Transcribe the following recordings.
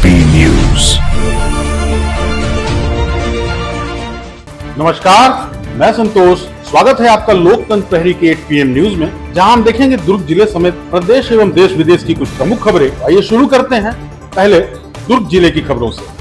KP news. नमस्कार, मैं संतोष। स्वागत है आपका लोकतंत्र प्रहरी के 8 PM न्यूज में, जहां हम देखेंगे दुर्ग जिले समेत प्रदेश एवं देश विदेश की कुछ प्रमुख खबरें। आइए शुरू करते हैं पहले दुर्ग जिले की खबरों से।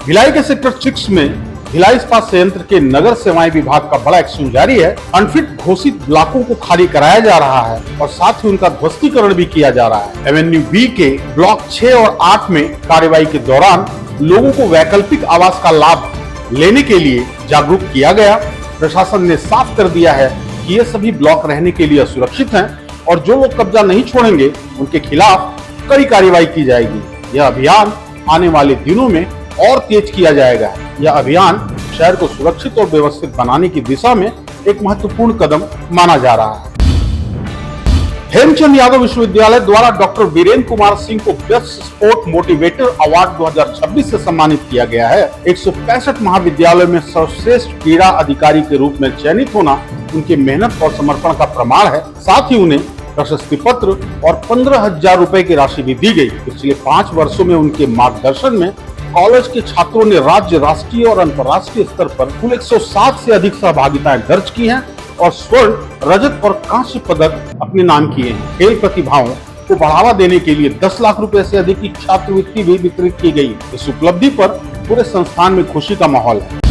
भिलाई के सेक्टर 6 में भिलाई इस्पात संयंत्र के नगर सेवाएं विभाग का बड़ा एक्शन जारी है। अनफिट घोषित ब्लॉकों को खाली कराया जा रहा है और साथ ही उनका ध्वस्तीकरण भी किया जा रहा है। एवेन्यू बी के ब्लॉक 6 और 8 में कार्रवाई के दौरान लोगों को वैकल्पिक आवास का लाभ लेने के लिए जागरूक किया गया। प्रशासन ने साफ कर दिया है कि ये सभी ब्लॉक रहने के लिए असुरक्षित हैं और जो लोग कब्जा नहीं छोड़ेंगे उनके खिलाफ कड़ी कार्रवाई की जाएगी। यह अभियान आने वाले दिनों में और तेज किया जाएगा। यह अभियान शहर को सुरक्षित और व्यवस्थित बनाने की दिशा में एक महत्वपूर्ण कदम माना जा रहा है। हेमचंद यादव विश्वविद्यालय द्वारा डॉक्टर वीरेंद्र कुमार सिंह को बेस्ट स्पोर्ट मोटिवेटर अवार्ड 2026 से सम्मानित किया गया है। 165 महाविद्यालयों में सर्वश्रेष्ठ क्रीड़ा अधिकारी के रूप में चयनित होना उनकी मेहनत और समर्पण का प्रमाण है। साथ ही उन्हें प्रशस्ति पत्र और 15,000 रुपए की राशि भी दी गई। पिछले 5 वर्षों में उनके मार्गदर्शन में कॉलेज के छात्रों ने राज्य, राष्ट्रीय और अंतर्राष्ट्रीय स्तर पर कुल 107 से अधिक सहभागिताएं दर्ज की हैं और स्वर्ण, रजत और कांस्य पदक अपने नाम किए हैं। खेल प्रतिभाओं को बढ़ावा देने के लिए 10 लाख रुपए से अधिक की छात्रवृत्ति भी वितरित की गई। इस उपलब्धि पर पूरे संस्थान में खुशी का माहौल है।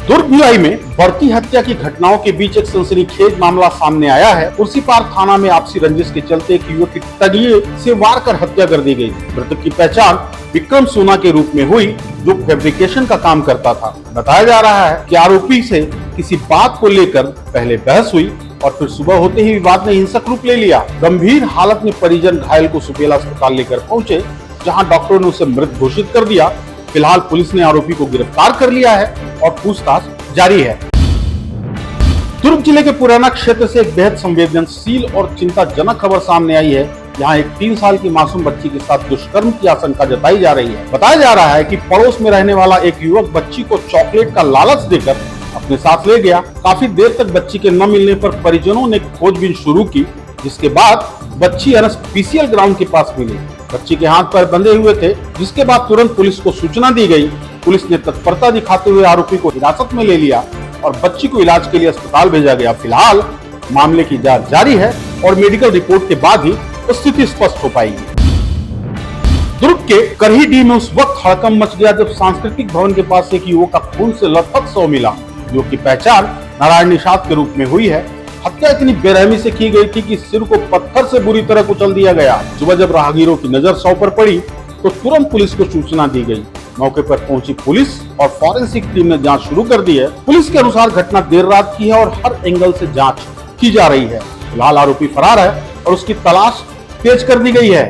दुर्ग भिलाई में बढ़ती हत्या की घटनाओं के बीच एक सनसनीखेज मामला सामने आया है। कुर्सीपार थाना में आपसी रंजिश के चलते एक युवक की तगड़े से वार कर हत्या कर दी गई। मृतक की पहचान विक्रम सोना के रूप में हुई, जो फैब्रिकेशन का काम करता था। बताया जा रहा है कि आरोपी से किसी बात को लेकर पहले बहस हुई और फिर सुबह होते ही विवाद ने हिंसक रूप ले लिया। गंभीर हालत में परिजन घायल को सुपेला अस्पताल लेकर पहुंचे, जहां डॉक्टरों ने उसे मृत घोषित कर दिया। फिलहाल पुलिस ने आरोपी को गिरफ्तार कर लिया है और पूछताछ जारी है। दुर्ग जिले के पुराना क्षेत्र से एक बेहद संवेदनशील और चिंताजनक खबर सामने आई है। यहाँ एक 3 साल की मासूम बच्ची के साथ दुष्कर्म की आशंका जताई जा रही है। बताया जा रहा है कि पड़ोस में रहने वाला एक युवक बच्ची को चॉकलेट का लालच देकर अपने साथ ले गया। काफी देर तक बच्ची के न मिलने पर परिजनों ने खोजबीन शुरू की, जिसके बाद बच्ची NSPCL ग्राउंड के पास मिली। बच्ची के हाथ पैर बंधे हुए थे, जिसके बाद तुरंत पुलिस को सूचना दी गई। पुलिस ने तत्परता दिखाते हुए आरोपी को हिरासत में ले लिया और बच्ची को इलाज के लिए अस्पताल भेजा गया। फिलहाल मामले की जांच जारी है और मेडिकल रिपोर्ट के बाद ही स्थिति स्पष्ट हो पाएगी। दुर्ग के करहीडीह में उस वक्त हड़कंप मच गया जब सांस्कृतिक भवन के पास एक युवक का खून से लथपथ शव मिला, जो की पहचान नारायण निषाद के रूप में हुई है। हत्या इतनी बेरहमी से की गई थी कि सिर को पत्थर से बुरी तरह कुचल दिया गया। सुबह जब राहगीरों की नजर शव पर पड़ी तो तुरंत पुलिस को सूचना दी गई। मौके पर पहुंची पुलिस और फॉरेंसिक टीम ने जांच शुरू कर दी है। पुलिस के अनुसार घटना देर रात की है और हर एंगल से जांच की जा रही है। फिलहाल आरोपी फरार है और उसकी तलाश तेज कर दी गई है।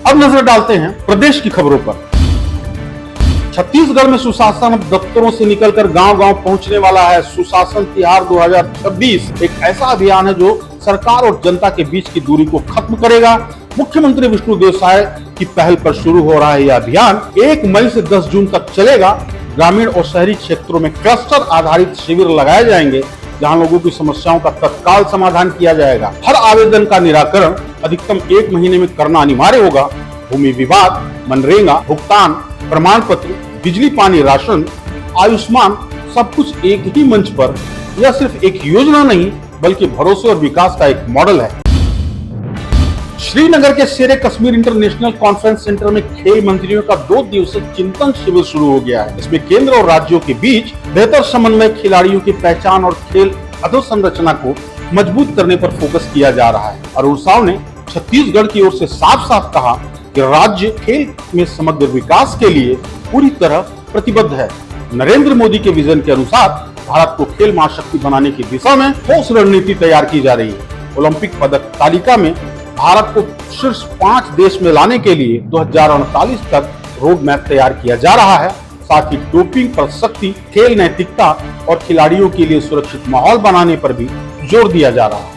अब नजर डालते हैं प्रदेश की खबरों पर। छत्तीसगढ़ में सुशासन दफ्तरों से निकलकर गांव-गांव पहुंचने वाला है। सुशासन तिहार 2026 एक ऐसा अभियान है जो सरकार और जनता के बीच की दूरी को खत्म करेगा। मुख्यमंत्री विष्णुदेव साय की पहल पर शुरू हो रहा है यह अभियान 1 मई से 10 जून तक चलेगा। ग्रामीण और शहरी क्षेत्रों में क्लस्टर आधारित शिविर लगाए जाएंगे, जहां लोगों की समस्याओं का तत्काल समाधान किया जाएगा। हर आवेदन का निराकरण अधिकतम 1 महीने में करना अनिवार्य होगा। भूमि विवाद, मनरेगा, भुगतान, प्रमाण पत्र, बिजली पानी, राशन, आयुष्मान, सब कुछ एक ही मंच पर। यह सिर्फ एक योजना नहीं बल्कि भरोसे और विकास का एक मॉडल है। श्रीनगर के शेरे कश्मीर इंटरनेशनल कॉन्फ्रेंस सेंटर में खेल मंत्रियों का 2 दिवसीय चिंतन शिविर शुरू हो गया है। इसमें केंद्र और राज्यों के बीच बेहतर समन्वय, खिलाड़ियों की पहचान और खेल अधोसंरचना को मजबूत करने पर फोकस किया जा रहा है। अरुण साव ने छत्तीसगढ़ की ओर से साफ साफ कहा कि राज्य खेल में समग्र विकास के लिए पूरी तरह प्रतिबद्ध है। नरेंद्र मोदी के विजन के अनुसार भारत को खेल महाशक्ति बनाने की दिशा में ठोस रणनीति तैयार की जा रही है। ओलंपिक पदक तालिका में भारत को शीर्ष 5 देश में लाने के लिए 2039 तक रोड मैप तैयार किया जा रहा है। साथ ही डोपिंग पर सख्ती, खेल नैतिकता और खिलाड़ियों के लिए सुरक्षित माहौल बनाने पर भी जोर दिया जा रहा है।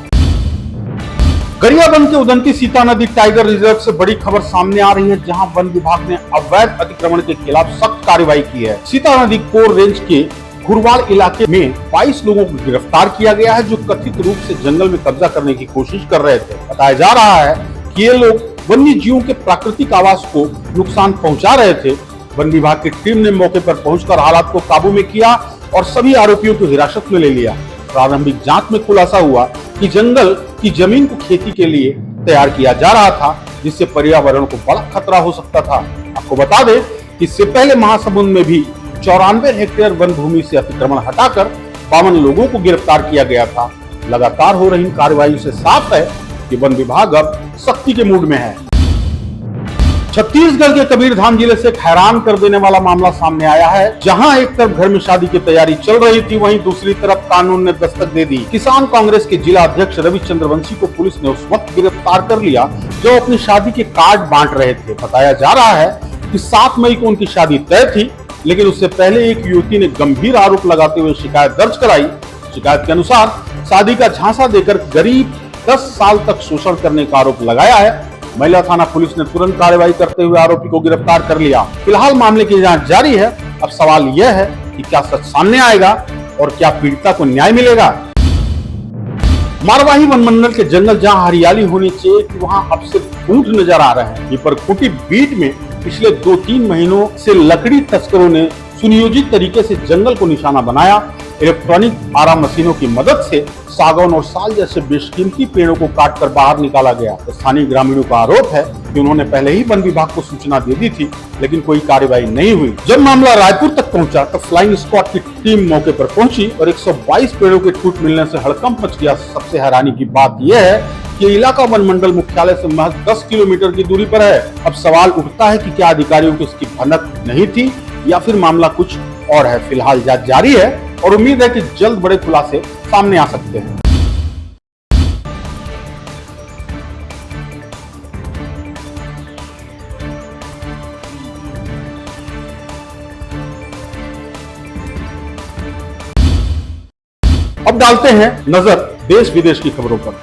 गरियाबंद के उदंती सीता नदी टाइगर रिजर्व से बड़ी खबर सामने आ रही है, जहां वन विभाग ने अवैध अतिक्रमण के खिलाफ सख्त कार्रवाई की है। सीता नदी कोर रेंज के घुरवाल इलाके में 22 लोगों को गिरफ्तार किया गया है, जो कथित रूप से जंगल में कब्जा करने की कोशिश कर रहे थे। बताया जा रहा है कि ये लोग वन्य जीवों के प्राकृतिक आवास को नुकसान पहुंचा रहे थे। वन विभाग की टीम ने मौके पर पहुंचकर हालात को काबू में किया और सभी आरोपियों को हिरासत में ले लिया। प्रारंभिक जांच में खुलासा हुआ कि जंगल की जमीन को खेती के लिए तैयार किया जा रहा था, जिससे पर्यावरण को बड़ा खतरा हो सकता था। आपको बता दें कि इससे पहले महासमुंद में भी 94 हेक्टेयर वन भूमि से अतिक्रमण हटाकर 52 लोगों को गिरफ्तार किया गया था। लगातार हो रही कार्रवाई से साफ है कि वन विभाग अब सख्ती के मूड में है। छत्तीसगढ़ के कबीरधाम जिले से एक हैरान कर देने वाला मामला सामने आया है, जहां एक तरफ घर में शादी की तैयारी चल रही थी, वहीं दूसरी तरफ कानून ने दस्तक दे दी। किसान कांग्रेस के जिला अध्यक्ष रवि चंद्रवंशी को पुलिस ने उस वक्त गिरफ्तार कर लिया जो अपनी शादी के कार्ड बांट रहे थे। बताया जा रहा है कि 7 मई को उनकी शादी तय थी, लेकिन उससे पहले एक युवती ने गंभीर आरोप लगाते हुए शिकायत दर्ज कराई। शिकायत के अनुसार शादी का झांसा देकर करीब 10 साल तक शोषण करने का आरोप लगाया है। महिला थाना पुलिस ने तुरंत कार्रवाई करते हुए आरोपी को गिरफ्तार कर लिया। फिलहाल मामले की जांच जारी है। अब सवाल यह है कि क्या सच सामने आएगा और क्या पीड़िता को न्याय मिलेगा। मारवाही वन मंडल के जंगल जहां हरियाली होनी चाहिए कि वहां अब सिर्फ खूंट नजर आ रहे हैं। ये पर खूंटी बीट में पिछले 2-3 महीनों से लकड़ी तस्करों ने सुनियोजित तरीके से जंगल को निशाना बनाया। इलेक्ट्रॉनिक आरा मशीनों की मदद से सागौन और साल जैसे बेशकीमती पेड़ों को काटकर बाहर निकाला गया। स्थानीय ग्रामीणों का आरोप है कि उन्होंने पहले ही वन विभाग को सूचना दे दी थी, लेकिन कोई कार्रवाई नहीं हुई। जब मामला रायपुर तक पहुंचा तो फ्लाइंग स्क्वाड की टीम मौके पर पहुंची और 122 पेड़ों के टूट मिलने से हड़कंप मच गया। सबसे हैरानी की बात यह है कि इलाका वन मंडल मुख्यालय से महज 10 किलोमीटर की दूरी पर है। अब सवाल उठता है कि क्या अधिकारियों को इसकी भनक नहीं थी या फिर मामला कुछ और है। फिलहाल जांच जारी है और उम्मीद है कि जल्द बड़े खुलासे सामने आ सकते हैं। अब डालते हैं नजर देश विदेश की खबरों पर।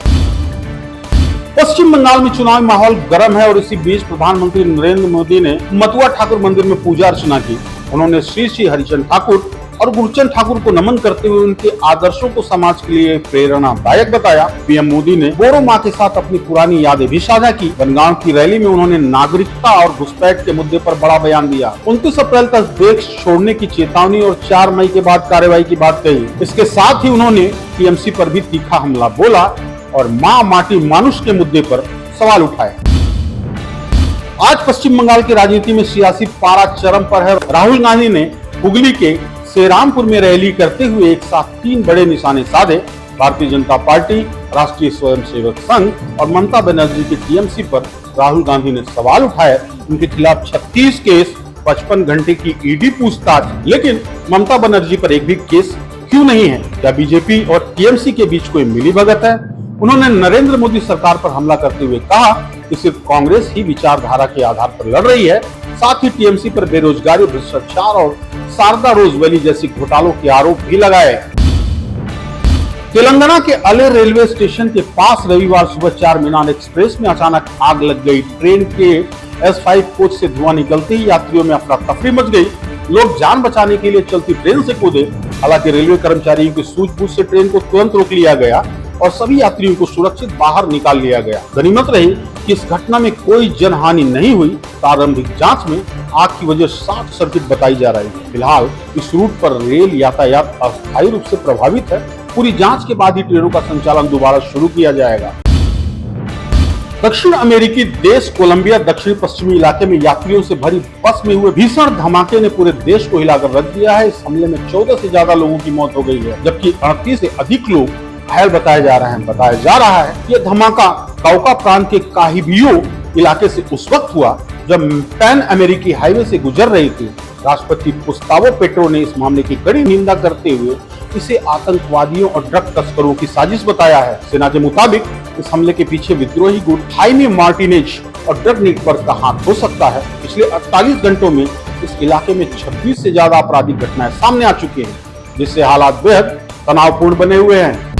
पश्चिम बंगाल में चुनावी माहौल गर्म है और इसी बीच प्रधानमंत्री नरेंद्र मोदी ने मथुरा ठाकुर मंदिर में पूजा अर्चना की। उन्होंने श्री श्री हरिचंद ठाकुर और गुरचंद ठाकुर को नमन करते हुए उनके आदर्शों को समाज के लिए प्रेरणादायक बताया। पीएम मोदी ने बोरो मां के साथ अपनी पुरानी यादें भी साझा की। बनगांव की रैली में उन्होंने नागरिकता और घुसपैठ के मुद्दे पर बड़ा बयान दिया। 29 अप्रैल तक देश छोड़ने की चेतावनी और 4 मई के बाद कार्रवाई की बात कही। इसके साथ ही उन्होंने टीएमसी पर भी तीखा हमला बोला और माँ माटी मानुष के मुद्दे पर सवाल उठाए। आज पश्चिम बंगाल की राजनीति में सियासी पारा चरम पर है। राहुल गांधी ने हुगली के श्रीरामपुर में रैली करते हुए एक साथ 3 बड़े निशाने साधे। भारतीय जनता पार्टी, राष्ट्रीय स्वयंसेवक संघ और ममता बनर्जी की टीएमसी पर राहुल गांधी ने सवाल उठाए। उनके खिलाफ 36 केस, 55 घंटे की ईडी पूछताछ, लेकिन ममता बनर्जी पर एक भी केस क्यों नहीं है? क्या बीजेपी और टीएमसी के बीच कोई मिलीभगत है? उन्होंने नरेंद्र मोदी सरकार पर हमला करते हुए कहा कि सिर्फ कांग्रेस ही विचारधारा के आधार पर लड़ रही है। साथ ही टीएमसी पर बेरोजगारी, भ्रष्टाचार और शारदा रोज वैली जैसी घोटालों के आरोप भी लगाए। तेलंगाना के अले रेलवे स्टेशन के पास रविवार सुबह 4 मीनार एक्सप्रेस में अचानक आग लग गई। ट्रेन के S5 कोच से धुआं निकलते ही यात्रियों में अफरा तफरी मच गई। लोग जान बचाने के लिए चलती ट्रेन से कूदे। हालांकि रेलवे कर्मचारियों की सूझबूझ से ट्रेन को तुरंत रोक लिया गया और सभी यात्रियों को सुरक्षित बाहर निकाल लिया गया। गनीमत रही कि इस घटना में कोई जनहानि नहीं हुई। प्रारंभिक जांच में आग की वजह शॉर्ट सर्किट बताई जा रही है। फिलहाल इस रूट पर रेल यातायात अस्थायी रूप से प्रभावित है। पूरी जांच के बाद ही ट्रेनों का संचालन दोबारा शुरू किया जाएगा। दक्षिण अमेरिकी देश कोलंबिया दक्षिण पश्चिमी इलाके में यात्रियों से भरी बस में हुए भीषण धमाके ने पूरे देश को हिलाकर रख दिया है। इस हमले में 14 से ज्यादा लोगों की मौत हो गई है, जबकि 38 से अधिक लोग घायल बताए जा रहे हैं। बताया जा रहा है कि यह धमाका काउका प्रांत के काहिबियो इलाके से उस वक्त हुआ जब पैन अमेरिकी हाईवे से गुजर रही थी। राष्ट्रपति गुस्तावो पेट्रो ने इस मामले की कड़ी निंदा करते हुए इसे आतंकवादियों और ड्रग तस्करों की साजिश बताया है। सेना के मुताबिक इस हमले के पीछे विद्रोही गुट हाइमे मार्टिनेज और ड्रग नेटवर्क का हाथ हो सकता है। पिछले 48 घंटों में इस इलाके में 26 से ज्यादा आपराधिक घटनाएं सामने आ चुकी हैं, जिससे हालात बेहद तनावपूर्ण बने हुए हैं।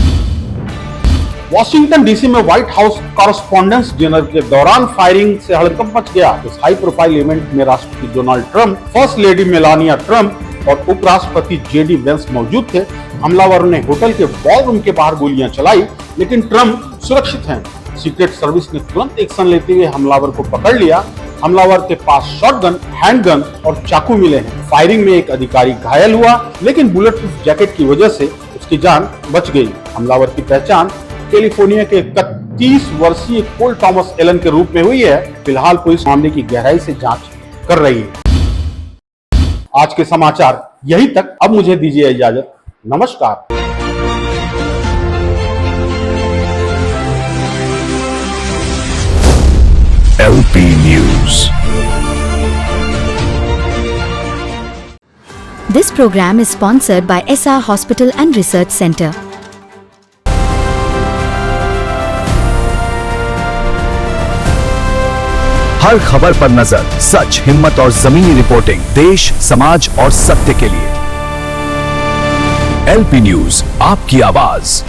वॉशिंगटन डीसी में व्हाइट हाउस कॉरेस्पॉन्डेंस डिनर के दौरान फायरिंग से हड़कंप मच गया। इस हाई प्रोफाइल इवेंट में राष्ट्रपति Donald Trump, first lady Melania Trump और उपराष्ट्रपति जेडी वेंस मौजूद थे। हमलावरों ने होटल के बॉलरूम के बाहर गोलियां चलाई, लेकिन ट्रंप सुरक्षित हैं। सीक्रेट सर्विस ने तुरंत एक्शन लेते हुए हमलावर को पकड़ लिया। हमलावर के पास शॉटगन, हैंडगन और चाकू मिले हैं। फायरिंग में एक अधिकारी घायल हुआ, लेकिन बुलेट प्रूफ जैकेट की वजह से उसकी जान बच गई। हमलावर की पहचान कैलिफोर्निया के 31 वर्षीय कोल थॉमस एलन के रूप में हुई है। फिलहाल पुलिस मामले की गहराई से जांच कर रही है। आज के समाचार यहीं तक। अब मुझे दीजिए इजाजत। नमस्कार। LP News. This program is sponsored by SR Hospital and Research Center. हर खबर पर नजर, सच, हिम्मत और जमीनी रिपोर्टिंग, देश, समाज और सत्य के लिए। LP News, आपकी आवाज।